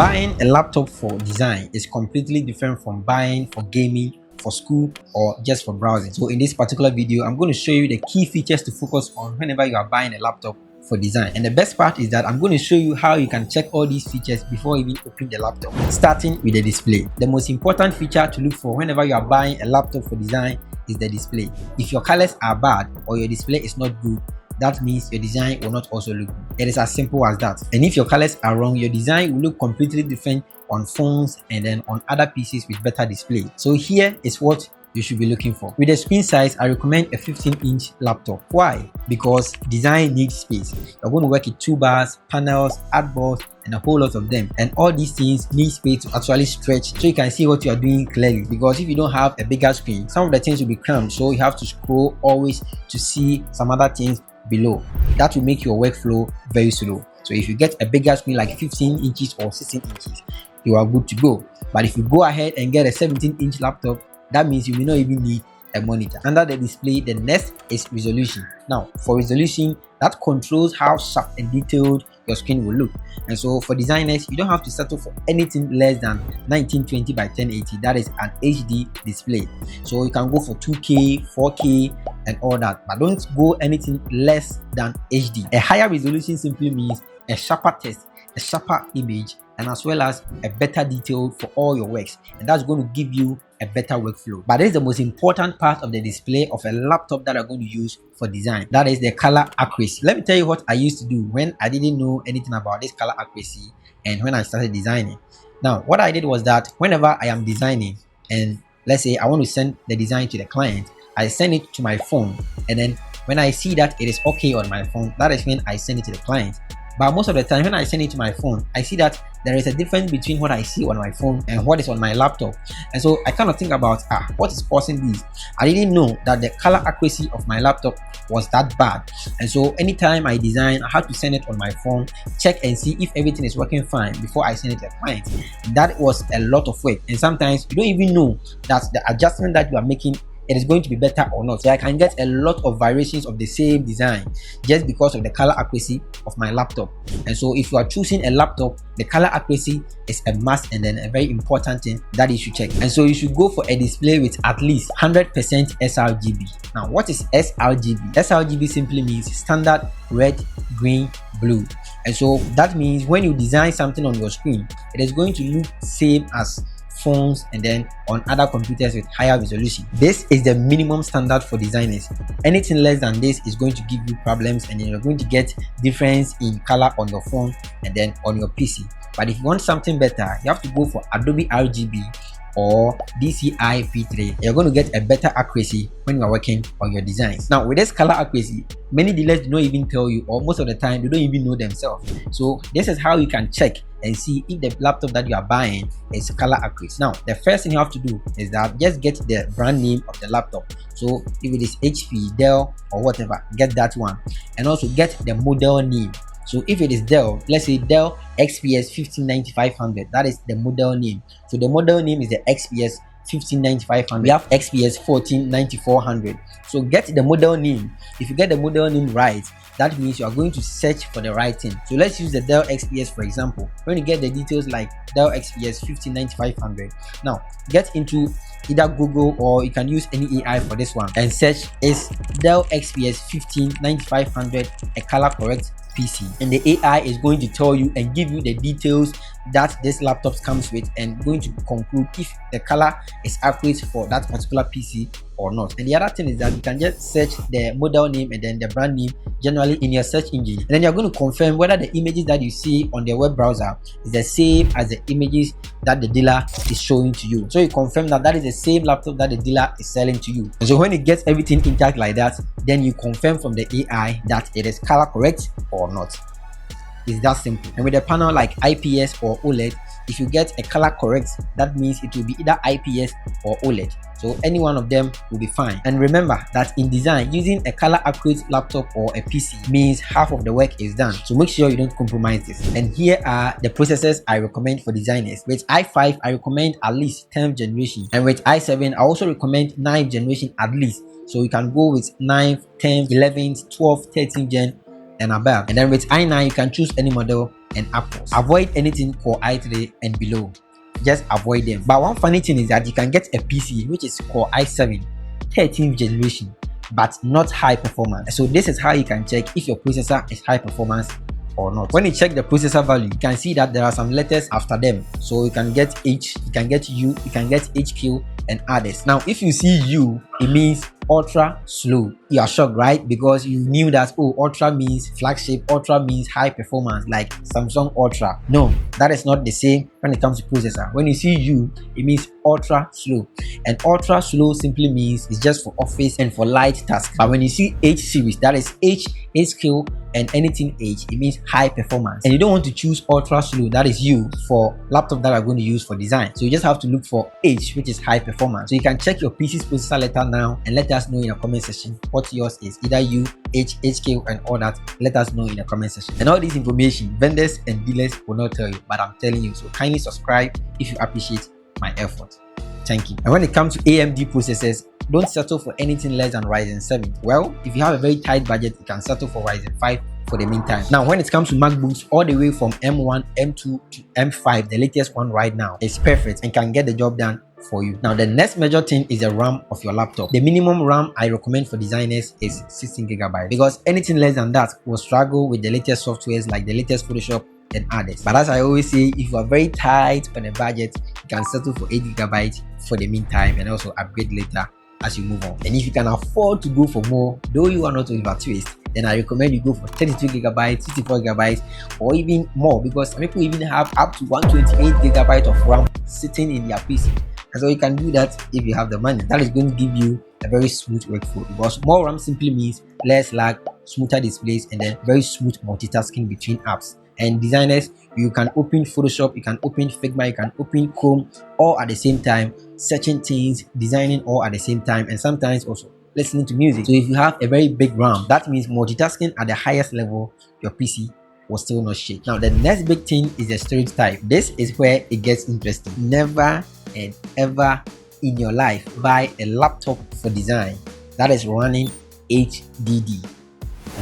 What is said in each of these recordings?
Buying a laptop for design is completely different from buying for gaming, for school, or just for browsing. So in this particular video, I'm going to show you the key features to focus on whenever you are buying a laptop for design. And the best part is that I'm going to show you how you can check all these features before even opening the laptop. Starting with the display. The most important feature to look for whenever you are buying a laptop for design is the display. If your colors are bad or your display is not good, that means your design will not also look good. It is as simple as that. And if your colors are wrong, your design will look completely different on phones and then on other PCs with better display. So here is what you should be looking for. With the screen size, I recommend a 15-inch laptop. Why? Because design needs space. You're going to work with toolbars, panels, artboards, and a whole lot of them. And all these things need space to actually stretch so you can see what you are doing clearly. Because if you don't have a bigger screen, some of the things will be cramped. So you have to scroll always to see some other things below. That will make your workflow very slow. So if you get a bigger screen like 15 inches or 16 inches, you are good to go. But if you go ahead and get a 17-inch laptop, that means you will not even need a monitor. Under the display, the next is resolution. Now, for resolution, that controls how sharp and detailed your screen will look. And so for designers, you don't have to settle for anything less than 1920 by 1080. That is an HD display. So you can go for 2K, 4K, and all that, but don't go anything less than HD. A higher resolution simply means a sharper text, a sharper image, and as well as a better detail for all your works, and that's going to give you a better workflow. But this is the most important part of the display of a laptop that I'm going to use for design. That is the color accuracy. Let me tell you what I used to do when I didn't know anything about this color accuracy and when I started designing. Now, what I did was that whenever I am designing and let's say I want to send the design to the client, I send it to my phone, and then when I see that it is okay on my phone, that is when I send it to the client. But most of the time when I send it to my phone, I see that there is a difference between what I see on my phone and what is on my laptop. And so I kind of think about, what is causing this? I didn't know that the color accuracy of my laptop was that bad. And so anytime I design, I have to send it on my phone, check and see if everything is working fine before I send it to the client. That was a lot of work. And sometimes you don't even know that the adjustment that you are making, it is going to be better or not. So I can get a lot of variations of the same design just because of the color accuracy of my laptop. And so if you are choosing a laptop, the color accuracy is a must and then a very important thing that you should check. And so you should go for a display with at least 100% sRGB. Now, what is sRGB? sRGB simply means standard red, green, blue. And so that means when you design something on your screen, it is going to look same as phones and then on other computers with higher resolution. This is the minimum standard for designers. Anything less than this is going to give you problems, and then you're going to get difference in color on your phone and then on your PC. But if you want something better, you have to go for Adobe RGB or DCI P3. You're going to get a better accuracy when you are working on your designs. Now, with this color accuracy, many dealers do not even tell you, or most of the time they don't even know themselves. So this is how you can check and see if the laptop that you are buying is color accurate. Now, the first thing you have to do is that just get the brand name of the laptop. So if it is HP, Dell, or whatever, get that one, and also get the model name. So if it is Dell, let's say Dell XPS 159500, that is the model name. So the model name is the XPS 159500. We have XPS 149400. So get the model name. If you get the model name right, that means you are going to search for the right thing. So let's use the Dell XPS for example. When you get the details like Dell XPS 159500, now get into either Google or you can use any AI for this one and search, is Dell XPS 159500 a color correct PC? And the AI is going to tell you and give you the details that this laptop comes with and going to conclude if the color is accurate for that particular PC or not. And the other thing is that you can just search the model name and then the brand name generally in your search engine, and then you're going to confirm whether the images that you see on the web browser is the same as the images that the dealer is showing to you. So you confirm that that is the same laptop that the dealer is selling to you. And so when it gets everything intact like that, then you confirm from the AI that it is color correct or not. It's that simple. And with a panel like IPS or OLED, if you get a color correct, that means it will be either IPS or OLED. So any one of them will be fine. And remember that in design, using a color accurate laptop or a PC means half of the work is done. So make sure you don't compromise this. And here are the processors I recommend for designers. With i5, I recommend at least 10th generation. And with i7, I also recommend 9th generation at least. So you can go with 9th, 10th, 11th, 12th, 13th gen, and above. And then with i9 you can choose any model and upwards. Avoid anything Core i3 and below, just avoid them. But one funny thing is that you can get a PC which is Core i7 13th generation but not high performance. So this is how you can check if your processor is high performance or not. When you check the processor value, you can see that there are some letters after them. So you can get H, you can get U, you can get HQ and others. Now if you see U, it means ultra slow. You are shocked, right? Because you knew that, oh, ultra means flagship, ultra means high performance like Samsung Ultra. No, that is not the same when it comes to processor. When you see U, it means ultra slow, and ultra slow simply means it's just for office and for light tasks. But when you see H series, that is H, HQ and anything H, it means high performance. And you don't want to choose ultra slow, that is U, for laptop that are going to use for design. So you just have to look for H, which is high performance. So you can check your PC's processor letter now and let us know in the comment section what yours is, either U, H, HQ and all that. Let us know in the comment section. And all this information vendors and dealers will not tell you, but I'm telling you. So kindly subscribe if you appreciate my effort. Thank you. And when it comes to AMD processors, don't settle for anything less than Ryzen 7. Well, if you have a very tight budget, you can settle for Ryzen 5 for the meantime. Now when it comes to MacBooks, all the way from M1, M2 to M5, the latest one right now is perfect and can get the job done for you. Now the next major thing is the RAM of your laptop. The minimum RAM I recommend for designers is 16GB, because anything less than that will struggle with the latest softwares like the latest Photoshop and others. But as I always say, if you are very tight on a budget, you can settle for 8GB for the meantime and also upgrade later as you move on. And if you can afford to go for more, though you are not Oliver Twist, then I recommend you go for 32GB, 64GB or even more, because some people even have up to 128GB of RAM sitting in their PC. And so you can do that if you have the money. That is going to give you a very smooth workflow, because more RAM simply means less lag, smoother displays, and then very smooth multitasking between apps. And designers, you can open Photoshop, you can open Figma, you can open Chrome all at the same time, searching things, designing all at the same time, and sometimes also listening to music. So if you have a very big RAM, that means multitasking at the highest level, your PC will still not shake. Now the next big thing is the storage type. This is where it gets interesting. Never and ever in your life buy a laptop for design that is running HDD.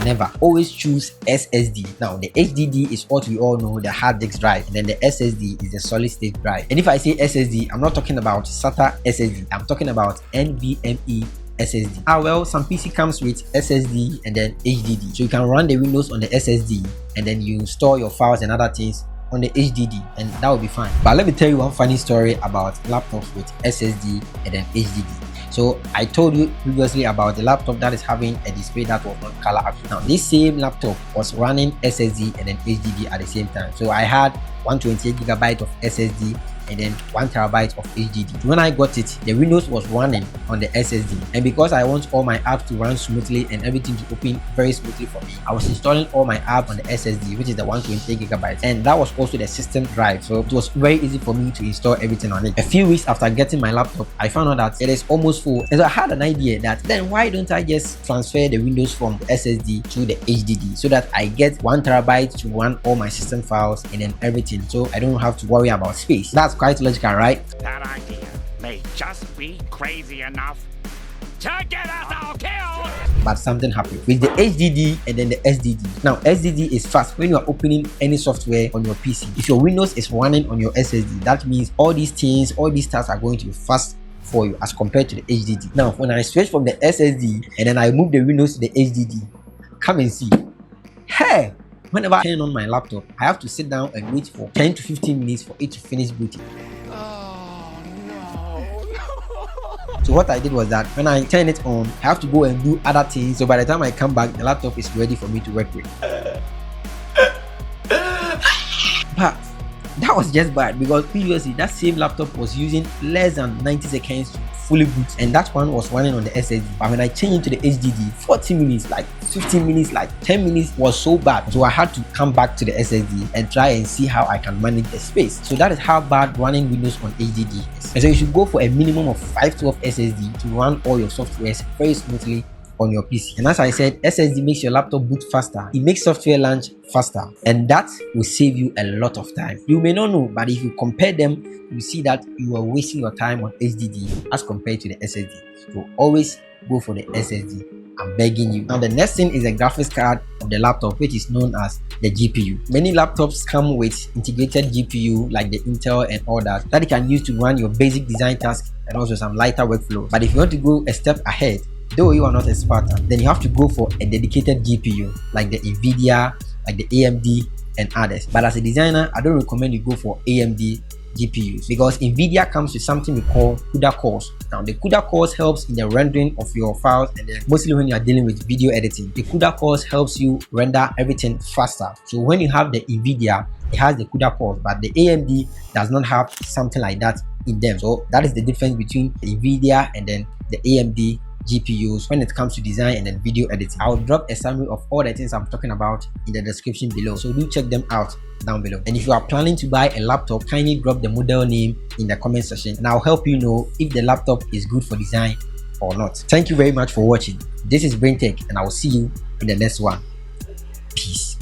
Never. Always choose SSD. Now the HDD is what we all know, the hard disk drive, and then the SSD is the solid state drive. And if I say SSD, I'm not talking about SATA SSD, I'm talking about NVMe SSD. Well, some PC comes with SSD and then HDD, so you can run the Windows on the SSD and then you store your files and other things on the HDD, and that will be fine. But let me tell you one funny story about laptops with SSD and then HDD. So I told you previously about the laptop that is having a display that was not color accurate. Now this same laptop was running SSD and then HDD at the same time. So I had 128GB of SSD and then 1TB of HDD. When I got it, the Windows was running on the SSD, and because I want all my apps to run smoothly and everything to open very smoothly for me, I was installing all my apps on the SSD, which is the 128GB, and that was also the system drive, so it was very easy for me to install everything on it. A few weeks after getting my laptop, I found out that it is almost full, and so I had an idea that then why don't I just transfer the Windows from the SSD to the HDD, so that I get 1TB to run all my system files and then everything, so I don't have to worry about space. That's quite logical, right? That idea may just be crazy enough to get us all killed. But something happened with the HDD and then the SSD. Now SSD is fast when you are opening any software on your PC. If your Windows is running on your SSD, that means all these things, all these tasks are going to be fast for you as compared to the HDD. Now when I switch from the SSD and then I move the Windows to the HDD, come and see, hey, whenever I turn on my laptop, I have to sit down and wait for 10 to 15 minutes for it to finish booting. Oh no. So what I did was that when I turn it on, I have to go and do other things. So by the time I come back, the laptop is ready for me to work with. But that was just bad, because previously that same laptop was using less than 90 seconds to fully boot, and that one was running on the SSD. But when I changed into the HDD, 40 minutes, like 15 minutes, like 10 minutes was so bad. So I had to come back to the SSD and try and see how I can manage the space. So that is how bad running Windows on HDD is. And so you should go for a minimum of 512 SSD to run all your softwares very smoothly on your PC. And as I said, SSD makes your laptop boot faster, it makes software launch faster, and that will save you a lot of time. You may not know, but if you compare them, you see that you are wasting your time on HDD as compared to the SSD. So always go for the SSD I'm begging you. Now the next thing is the graphics card of the laptop, which is known as the GPU. Many laptops come with integrated GPU like the Intel and all that you can use to run your basic design tasks and also some lighter workflows. But if you want to go a step ahead, though you are not a Spartan, then you have to go for a dedicated GPU like the Nvidia, like the AMD and others. But as a designer, I don't recommend you go for AMD GPUs because Nvidia comes with something we call CUDA cores. Now the CUDA cores helps in the rendering of your files, and then mostly when you are dealing with video editing, the CUDA cores helps you render everything faster. So when you have the Nvidia, it has the CUDA cores, but the AMD does not have something like that in them. So that is the difference between the Nvidia and then the AMD GPUs when it comes to design and then video editing. I'll drop a summary of all the things I'm talking about in the description below, so do check them out down below. And if you are planning to buy a laptop, kindly drop the model name in the comment section and I'll help you know if the laptop is good for design or not. Thank you very much for watching. This is Braintech and I will see you in the next one. Peace.